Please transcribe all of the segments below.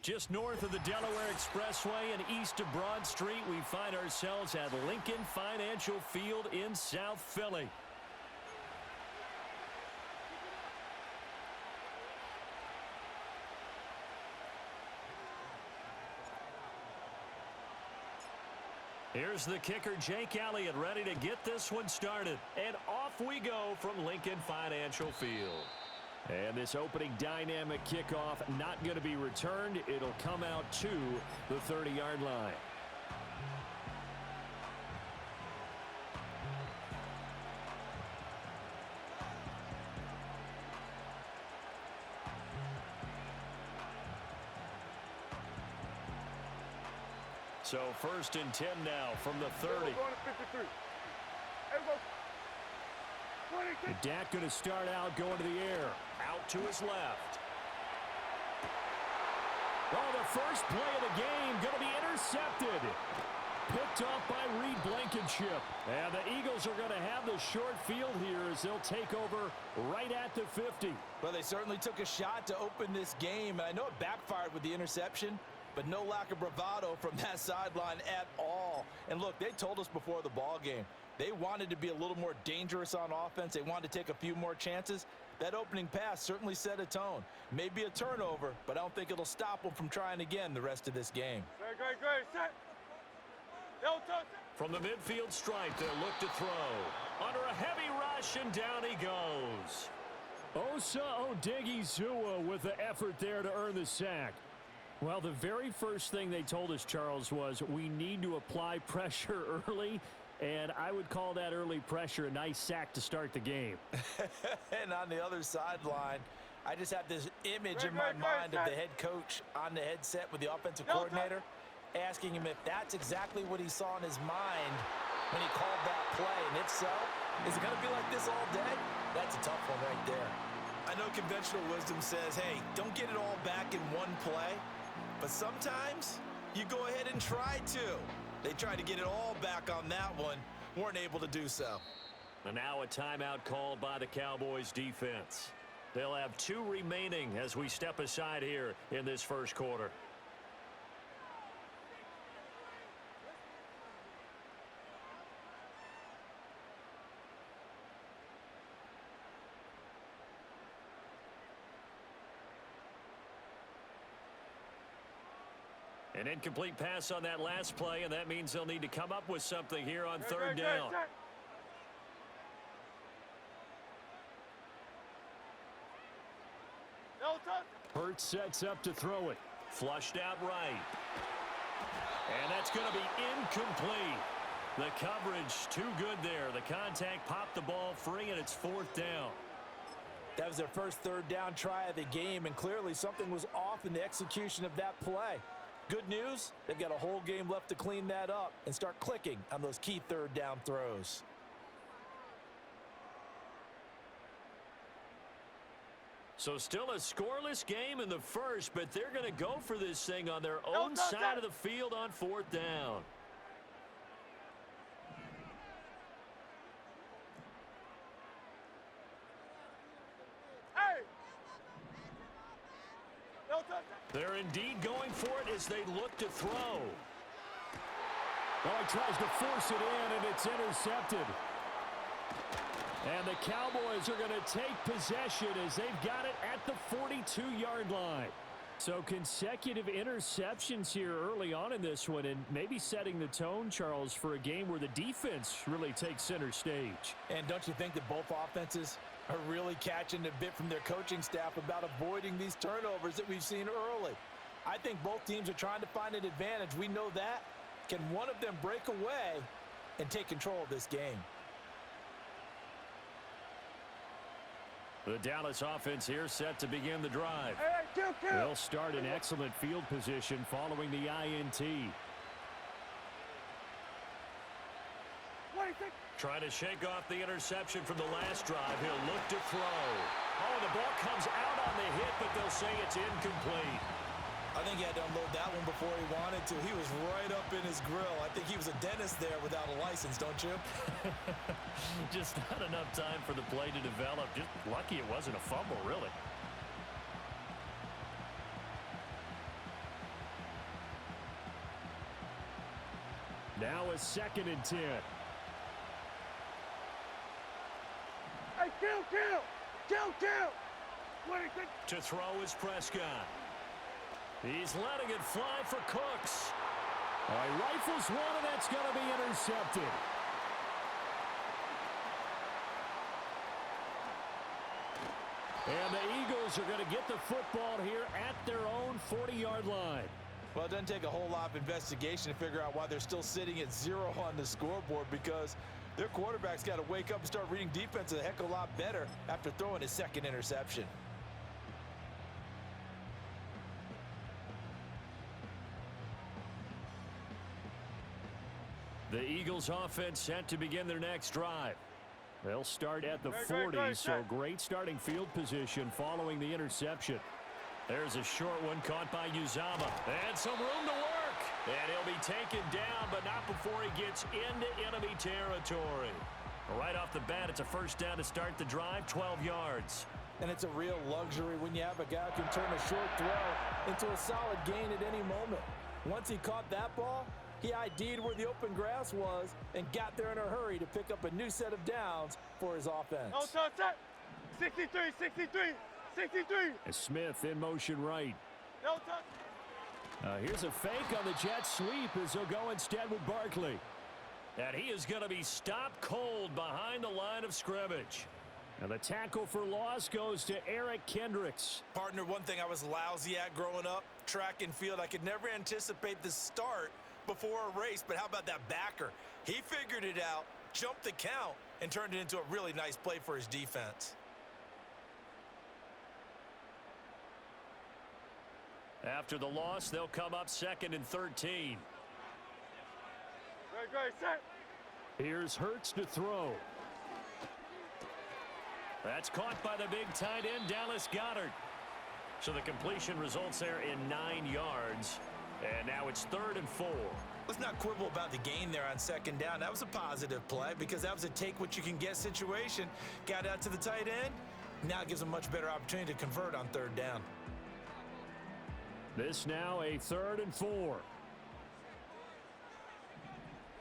Just north of the Delaware Expressway and east of Broad Street, we find ourselves at Lincoln Financial Field in South Philly. Here's the kicker, Jake Elliott, ready to get this one started. And off we go from Lincoln Financial Field. And this opening dynamic kickoff not going to be returned. It'll come out to the 30-yard line. So 1st and 10 now from the 30. And Dak going to start out going to the air. Out to his left. Oh, the first play of the game going to be intercepted. Picked off by Reed Blankenship. And the Eagles are going to have the short field here as they'll take over right at the 50. Well, they certainly took a shot to open this game. I know it backfired with the interception, but no lack of bravado from that sideline at all. And look, they told us before the ball game, they wanted to be a little more dangerous on offense. They wanted to take a few more chances. That opening pass certainly set a tone. Maybe a turnover, but I don't think it'll stop them from trying again the rest of this game. Great. Set. From the midfield stripe, they'll look to throw. Under a heavy rush, and down he goes. Osa Odigizua with the effort there to earn the sack. Well, the very first thing they told us, Charles, was we need to apply pressure early. And I would call that early pressure a nice sack to start the game. And on the other sideline, I just have this image in my mind of the head coach on the headset with the offensive coordinator asking him if that's exactly what he saw in his mind when he called that play. And if so, is it going to be like this all day? That's a tough one right there. I know conventional wisdom says, hey, don't get it all back in one play. But sometimes you go ahead and try to. They tried to get it all back on that one, weren't able to do so. And now a timeout called by the Cowboys defense. They'll have 2 remaining as we step aside here in this first quarter. An incomplete pass on that last play, and that means they'll need to come up with something here on 3rd down. Hurts sets up to throw it. Flushed out right. And that's going to be incomplete. The coverage too good there. The contact popped the ball free, and it's 4th down. That was their first 3rd down try of the game, and clearly something was off in the execution of that play. Good news, they've got a whole game left to clean that up and start clicking on those key 3rd down throws. So still a scoreless game in the first, but they're going to go for this thing on their own side of the field on 4th down. They're indeed going for it as they look to throw. Oh, he tries to force it in, and it's intercepted. And the Cowboys are going to take possession as they've got it at the 42-yard line. So consecutive interceptions here early on in this one, and maybe setting the tone, Charles, for a game where the defense really takes center stage. And don't you think that both offenses are really catching a bit from their coaching staff about avoiding these turnovers that we've seen early? I think both teams are trying to find an advantage. We know that. Can one of them break away and take control of this game? The Dallas offense here set to begin the drive. Hey, They'll start in excellent field position following the INT. Trying to shake off the interception from the last drive. He'll look to throw. Oh, the ball comes out on the hit, but they'll say it's incomplete. I think he had to unload that one before he wanted to. He was right up in his grill. I think he was a dentist there without a license, don't you? Just not enough time for the play to develop. Just lucky it wasn't a fumble, really. Now a 2nd and 10. Hey, kill! To throw is Prescott. He's letting it fly for Cooks. All right, rifles one, and that's going to be intercepted. And the Eagles are going to get the football here at their own 40-yard line. Well, it doesn't take a whole lot of investigation to figure out why they're still sitting at 0 on the scoreboard, because their quarterback's got to wake up and start reading defense a heck of a lot better after throwing his 2nd interception. The Eagles offense set to begin their next drive. They'll start at the 40, so great starting field position following the interception. There's a short one caught by Uzama. And some room to work. And he'll be taken down, but not before he gets into enemy territory. Right off the bat, it's a 1st down to start the drive, 12 yards. And it's a real luxury when you have a guy who can turn a short throw into a solid gain at any moment. Once he caught that ball, he ID'd where the open grass was and got there in a hurry to pick up a new set of downs for his offense. No touch. 63. And Smith in motion right. No touch. Here's a fake on the jet sweep as he'll go instead with Barkley. And he is going to be stopped cold behind the line of scrimmage. And the tackle for loss goes to Eric Kendricks. Partner, one thing I was lousy at growing up, track and field, I could never anticipate the start before a race, but how about that backer? He figured it out, jumped the count, and turned it into a really nice play for his defense. After the loss, they'll come up 2nd and 13. Great, set. Here's Hurts to throw. That's caught by the big tight end, Dallas Goedert. So the completion results there in 9 yards. And now it's 3rd and 4. Let's not quibble about the gain there on 2nd down. That was a positive play because that was a take-what-you-can-get situation. Got out to the tight end. Now it gives them a much better opportunity to convert on 3rd down. This now a 3rd and 4.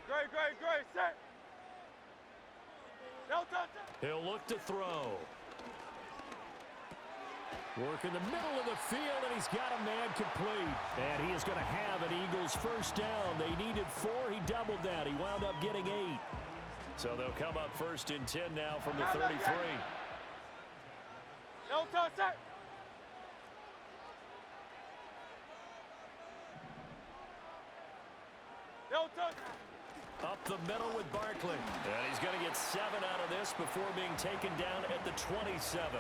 Great, set. No touch. He'll look to throw. Work in the middle of the field, and he's got a man complete. And he is going to have an Eagles 1st down. They needed 4. He doubled that. He wound up getting 8. So they'll come up 1st and 10 now from the 33. No touch, set. No touch. Up the middle with Barkley. And he's going to get 7 out of this before being taken down at the 27.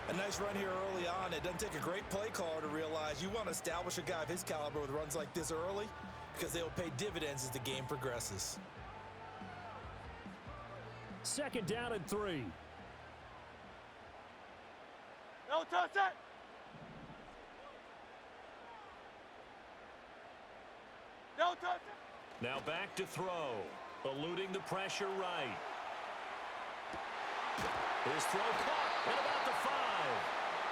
A nice run here early on. It doesn't take a great play caller to realize you want to establish a guy of his caliber with runs like this early because they will pay dividends as the game progresses. 2nd down and 3. No touch, set. No touch. Now back to throw. Eluding the pressure right. His throw caught at about the 5.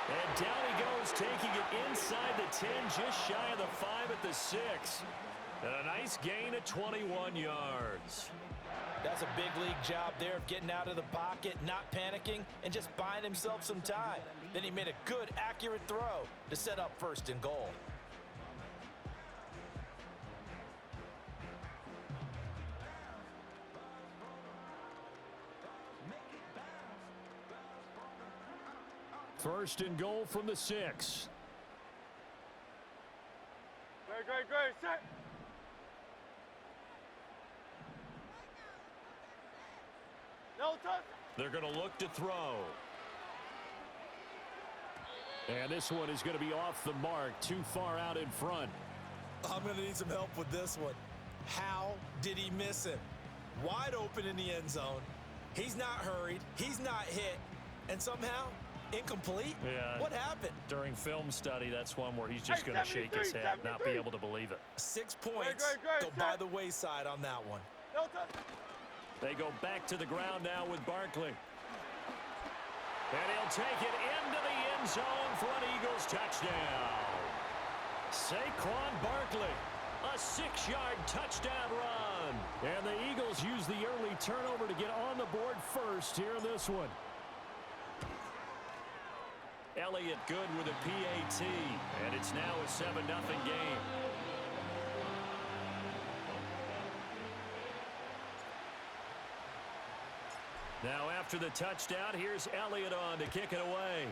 And down he goes, taking it inside the 10, just shy of the 5 at the 6. And a nice gain of 21 yards. That's a big league job there of getting out of the pocket, not panicking, and just buying himself some time. Then he made a good, accurate throw to set up 1st and goal. First and goal from the 6. Great, set. No touch. They're going to look to throw. And this one is going to be off the mark, too far out in front. I'm going to need some help with this one. How did he miss him? Wide open in the end zone. He's not hurried. He's not hit. And somehow, incomplete? Yeah. What happened? During film study, that's one where he's just going to shake his head, not be able to believe it. 6 points go by the wayside on that one. No touch. They go back to the ground now with Barkley. And he'll take it into the end zone for an Eagles touchdown. Saquon Barkley. A 6-yard touchdown run. And the Eagles use the early turnover to get on the board first here in this one. Elliott good with a PAT, and it's now a 7-0 game. Now after the touchdown, here's Elliott on to kick it away.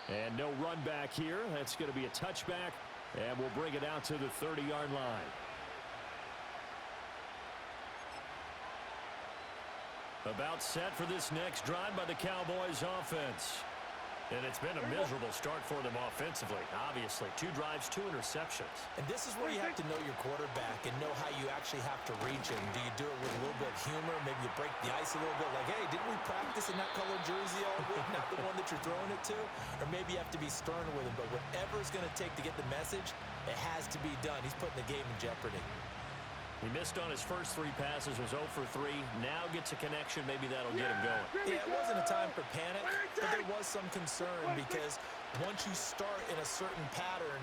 And no run back here. That's going to be a touchback, and we'll bring it out to the 30-yard line. About set for this next drive by the Cowboys offense. And it's been a miserable start for them offensively. Obviously, 2 drives, 2 interceptions. And this is where you have to know your quarterback and know how you actually have to reach him. Do you do it with a little bit of humor? Maybe you break the ice a little bit like, hey, didn't we practice in that colored jersey all week? Not the one that you're throwing it to? Or maybe you have to be stern with him. But whatever it's going to take to get the message, it has to be done. He's putting the game in jeopardy. He missed on his first 3 passes, was 0 for 3. Now gets a connection. Maybe that'll get him going. Yeah, it wasn't a time for panic, but there was some concern because once you start in a certain pattern,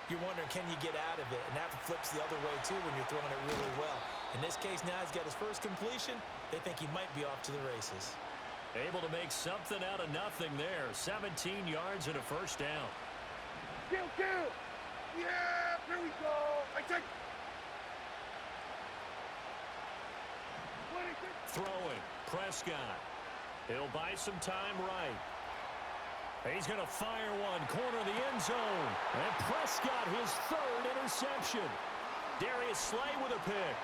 you're wondering, can you get out of it? And that flips the other way, too, when you're throwing it really well. In this case, now he's got his first completion. They think he might be off to the races. Able to make something out of nothing there. 17 yards and a first down. Kill. Yeah, here we go. I take. Throwing, Prescott. He'll buy some time right. He's going to fire one, corner of the end zone. And Prescott, his 3rd interception. Darius Slay with a pick.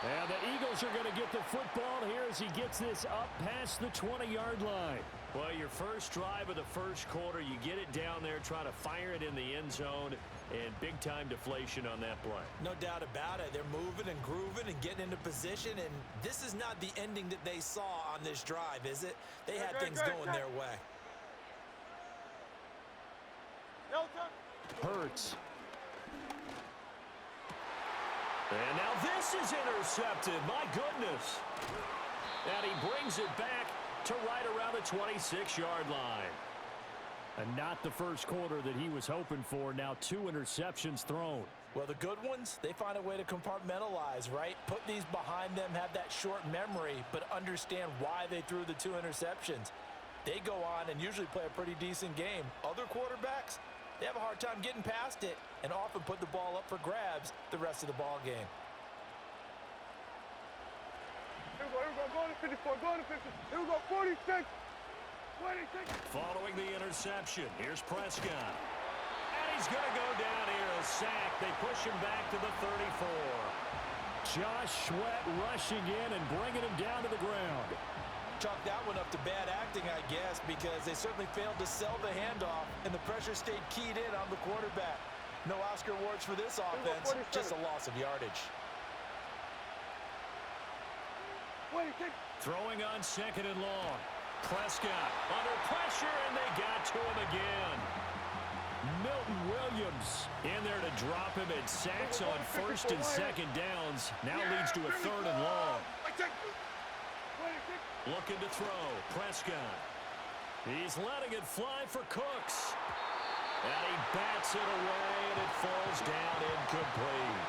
And the Eagles are going to get the football here as he gets this up past the 20-yard line. Well, your first drive of the first quarter, you get it down there, try to fire it in the end zone, and big-time deflation on that play. No doubt about it. They're moving and grooving and getting into position, and this is not the ending that they saw on this drive, is it? They had things going their way. Hurts. And now this is intercepted. My goodness. And he brings it back to right around the 26-yard line. And not the first quarter that he was hoping for. Now 2 interceptions thrown. Well, the good ones, they find a way to compartmentalize, right? Put these behind them, have that short memory, but understand why they threw the 2 interceptions. They go on and usually play a pretty decent game. Other quarterbacks, they have a hard time getting past it and often put the ball up for grabs the rest of the ball game. Here we go, go to 54, go to 50. Here we go, 46. 26. Following the interception, here's Prescott. And he's going to go down here, a sack. They push him back to the 34. Josh Sweat rushing in and bringing him down to the ground. Chalk that one up to bad acting, I guess, because they certainly failed to sell the handoff, and the pressure stayed keyed in on the quarterback. No Oscar awards for this offense, just a loss of yardage. Throwing on 2nd and long. Prescott under pressure, and they got to him again. Milton Williams in there to drop him, and sacks on 1st and 2nd downs. Now leads to a 3rd and long. Looking to throw. Prescott. He's letting it fly for Cooks. And he bats it away, and it falls down incomplete.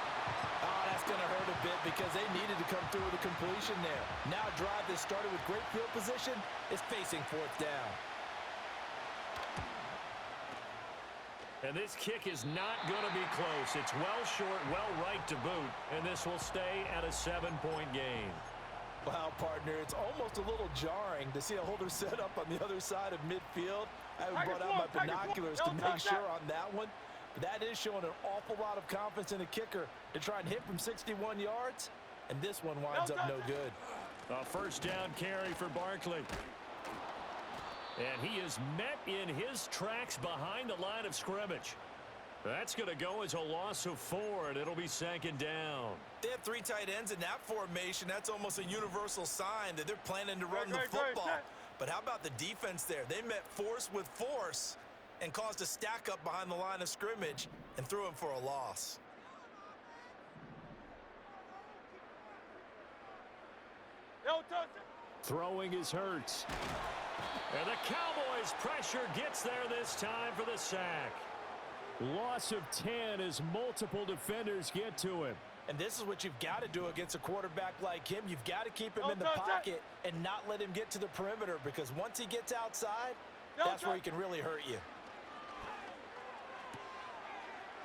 Oh, that's going to hurt a bit because they needed to come through with a completion there. Now a drive that started with great field position is facing 4th down. And this kick is not going to be close. It's well short, well right to boot, and this will stay at a 7-point game. Wow, partner, it's almost a little jarring to see a holder set up on the other side of midfield. I haven't brought out my binoculars to make sure on that one. But that is showing an awful lot of confidence in the kicker to try and hit from 61 yards. And this one winds up no good. A 1st down carry for Barkley. And he is met in his tracks behind the line of scrimmage. That's going to go as a loss of 4, and it'll be 2nd down. They have 3 tight ends in that formation. That's almost a universal sign that they're planning to run the football. But how about the defense there? They met force with force and caused a stack up behind the line of scrimmage and threw him for a loss. No touch. Throwing is Hurts. And the Cowboys' pressure gets there this time for the sack. Loss of 10 as multiple defenders get to him. And this is what you've got to do against a quarterback like him. You've got to keep him in the pocket and not let him get to the perimeter, because once he gets outside, that's where he can really hurt you.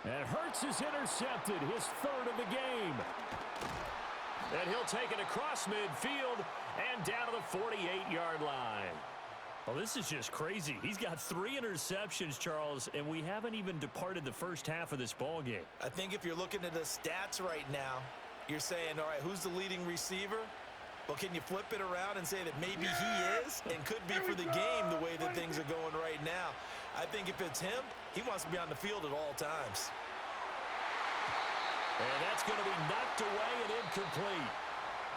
And Hurts is intercepted, his third of the game. And he'll take it across midfield and down to the 48-yard line. Well, this is just crazy. He's got 3 interceptions, Charles, and we haven't even departed the first half of this ball game. I think if you're looking at the stats right now, you're saying, all right, who's the leading receiver? Well, can you flip it around and say that maybe he is and could be for the game the way that things are going right now? I think if it's him, he wants to be on the field at all times. And that's going to be knocked away and incomplete.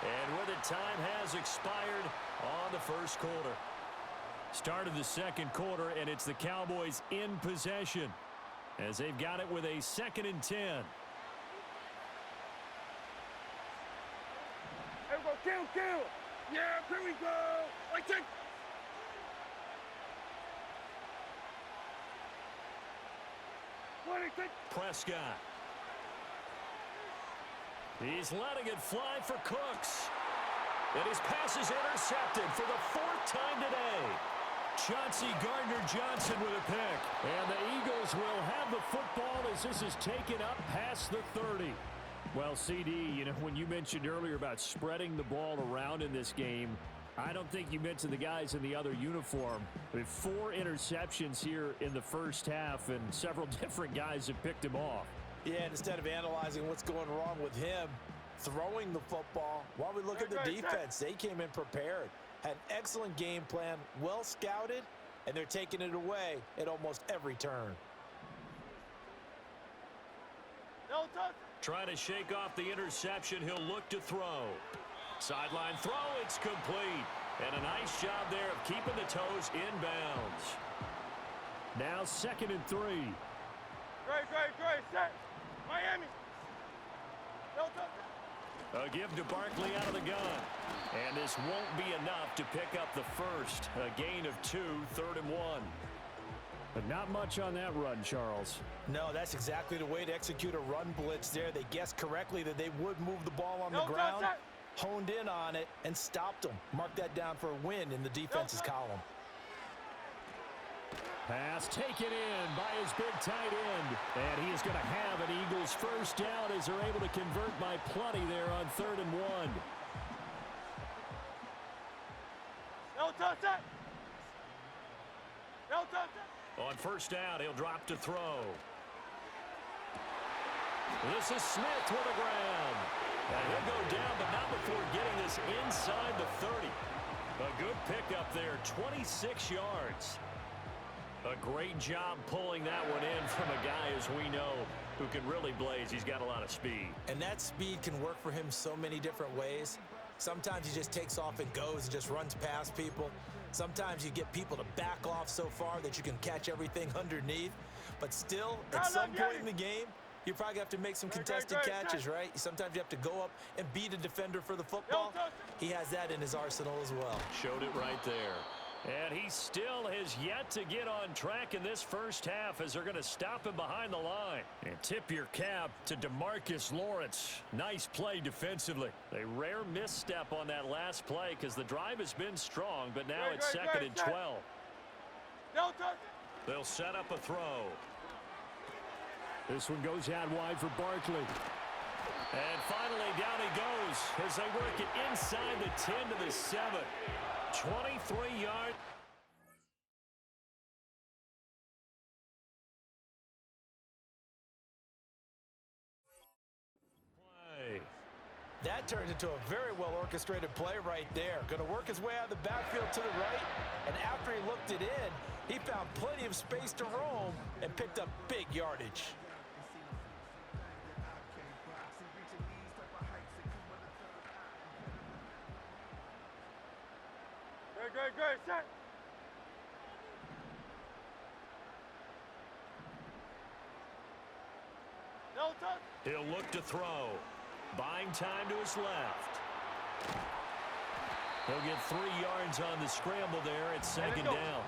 And with it, time has expired on the first quarter. Start of the second quarter, and it's the Cowboys in possession as they've got it with a 2nd and 10. Here we go, kill. Yeah, here we go. Like that. Prescott. He's letting it fly for Cooks. And his pass is intercepted for the 4th time today. Chauncey Gardner-Johnson with a pick. And the Eagles will have the football as this is taken up past the 30. Well, CD, you know, when you mentioned earlier about spreading the ball around in this game, I don't think you mentioned the guys in the other uniform. With 4 interceptions here in the first half, and several different guys have picked him off. Yeah, and instead of analyzing what's going wrong with him throwing the football, while we look at the defense, they came in prepared. Had an excellent game plan, well scouted, and they're taking it away at almost every turn. Trying to shake off the interception, he'll look to throw. Sideline throw, it's complete. And a nice job there of keeping the toes inbounds. Now 2nd and 3. Great, set. Miami. A give to Barkley out of the gun. And this won't be enough to pick up the first. A gain of 2, 3rd and 1. But not much on that run, Charles. No, that's exactly the way to execute a run blitz there. They guessed correctly that they would move the ball on the ground, honed in on it, and stopped them. Mark that down for a win in the defense's column. Pass taken in by his big tight end. And he is going to have an Eagles first down as they're able to convert by plenty there on 3rd and 1. On first down, he'll drop to throw. This is Smith with the ground. And he'll go down, but not before getting this inside the 30. A good pickup there, 26 yards. A great job pulling that one in from a guy, as we know, who can really blaze. He's got a lot of speed. And that speed can work for him so many different ways. Sometimes he just takes off and goes and just runs past people. Sometimes you get people to back off so far that you can catch everything underneath. But still, at some point in the game, you probably have to make some contested catches, right? Sometimes you have to go up and beat a defender for the football. He has that in his arsenal as well. Showed it right there. And he still has yet to get on track in this first half as they're going to stop him behind the line. And tip your cap to DeMarcus Lawrence. Nice play defensively. A rare misstep on that last play because the drive has been strong, but now it's 2nd and 12. They'll set up a throw. This one goes out wide for Barkley. And finally, down he goes as they work it inside the 10 to the 7. 23 yards. Play. That turned into a very well-orchestrated play right there. Going to work his way out of the backfield to the right, and after he looked it in, he found plenty of space to roam and picked up big yardage. Great, set. He'll look to throw. Buying time to his left. They'll get 3 yards on the scramble there. It's second down.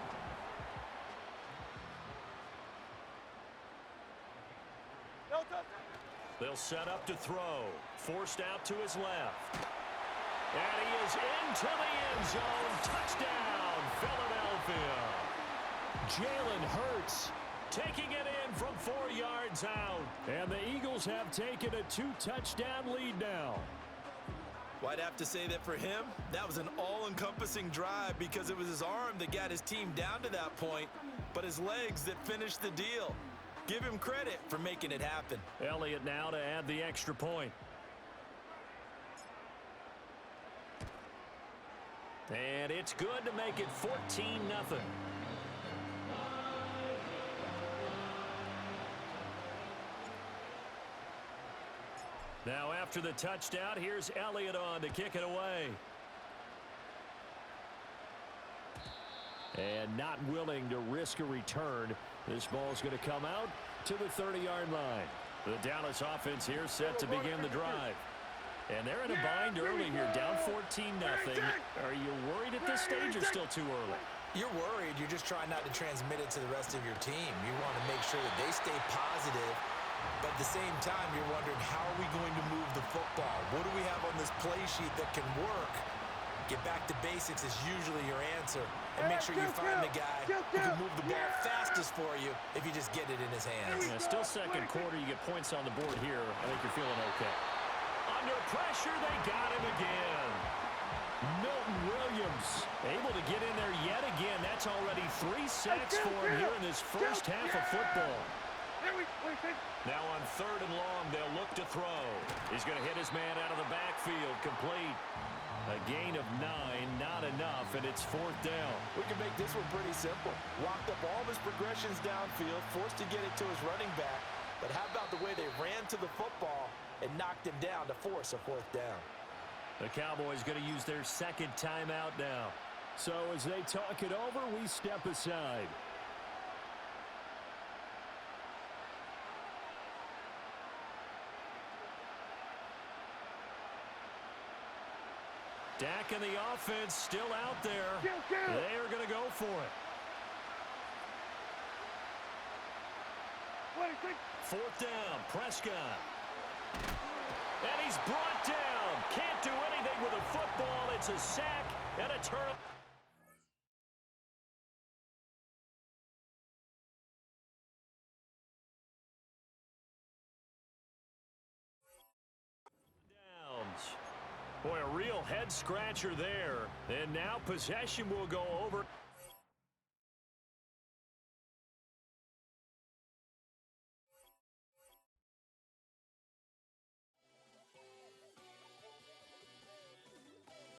They'll set up to throw. Forced out to his left. And he is into the end zone. Touchdown, Philadelphia. Jalen Hurts taking it in from 4 yards out. And the Eagles have taken a 2-touchdown lead now. Well, I'd have to say that for him, that was an all-encompassing drive because it was his arm that got his team down to that point, but his legs that finished the deal. Give him credit for making it happen. Elliott now to add the extra point. And it's good to make it 14-0. Now after the touchdown, here's Elliott on to kick it away. And not willing to risk a return. This ball's going to come out to the 30-yard line. The Dallas offense here set to begin the drive. And they're in a bind early here, down 14-0. Are you worried at this stage or still too early? You're worried. You're just trying not to transmit it to the rest of your team. You want to make sure that they stay positive. But at the same time, you're wondering, how are we going to move the football? What do we have on this play sheet that can work? Get back to basics is usually your answer. And make sure you find the guy who can move the ball fastest for you if you just get it in his hands. Yeah, still second quarter. You get points on the board here. I think you're feeling okay. Under pressure, they got him again. Milton Williams able to get in there yet again. That's already 3 sacks for him here in this first half of football. Now on 3rd and long, they'll look to throw. He's going to hit his man out of the backfield, complete. A gain of 9, not enough, and it's 4th down. We can make this one pretty simple. Locked up all of his progressions downfield, forced to get it to his running back. But how about the way they ran to the football and knocked him down to force a 4th down? The Cowboys going to use their second timeout now. So as they talk it over, we step aside. Dak and the offense still out there. They are going to go for it. 4th down, Prescott. And he's brought down. Can't do anything with a football. It's a sack and a turn. Boy, a real head-scratcher there. And now possession will go over.